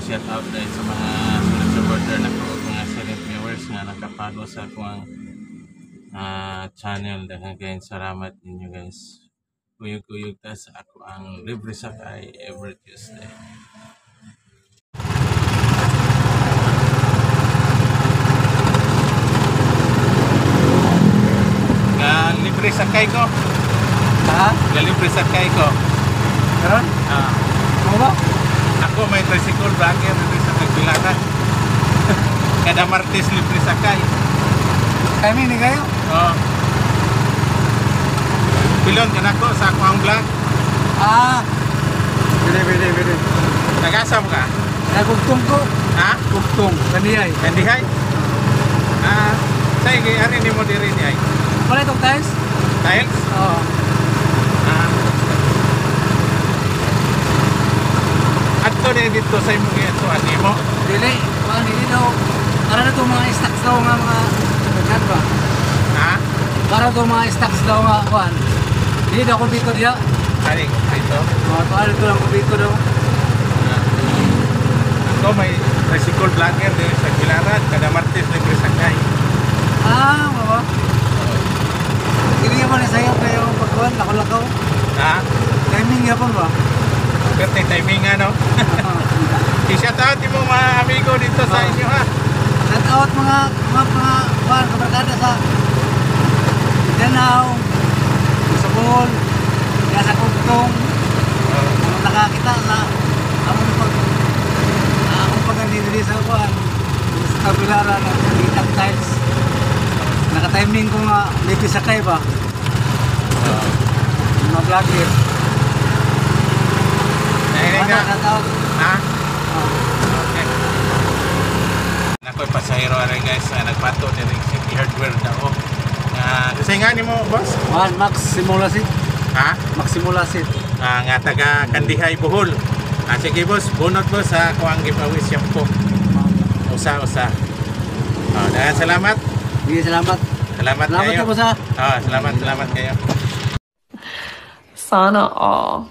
shout out dahil sa mga sunod supporter na ko, mga silent viewers nga nakapalo sa akong channel. Daghang salamat ninyo guys. Kuyog-kuyog ta sa ako ang libre sakay every Tuesday. Libre sakay ko. Ha? Libre sakay ko. Meron? Ano ba? Ako may tricycle vlogger libre sakay Bilaran. Kada Martes libre sakay. Kami ni kayo? Oo. Pilon ka na ko sa ako ang vlog. Bili. Nag-asam ka? Nagugtong ko. Ha? Gugtong. Kandihay. Kandihay? Sige, ano ni mo diri ni ay? Wala itong tiles? Tiles? Oo. Adto na dito sa imong ito, ano mo? Dili. Dili daw. Para na itong mga stocks daw nga mga ganyan ba? Ha? Para itong mga stocks daw nga kuhan. Dili daw kumpito diya. Kaling dito? Para ito lang kumpito daw. Ako may tricycle vlogger din sa Bilaran. Kada Martes libre sakay. Mama. Hindi nga ba na sa'yo kayo pagkuhan? Lakaw-lakaw? Ha? Timing nga pa ba? Pwede timing ano? I-shout out yung mga amigo dito sa inyo ha. Shout out mga kabarkada sa Danao, sa Bohol, kaya sa Kugtong. Kung nakakita sa akong pag-andili sa kuhan, sa Bilaran na Itang Tiles. Naka-timing ko nga, libre sakay ba? Mga vlogger. Nahiling nga? Ha? Okay. Ako'y pasahero rin guys, nagpato din rin City Hardware daw. Kasi nga ni mo boss? Max Simulasit. Ha? Max Simulasit. Nga taga Kandihay Bohol. Sige boss, bunot boss ha, kung ang giveaway shampoo. Usa. Dahan salamat. Salamat. Salamat kayo. Salamat po sa. Salamat kayo. Sana all.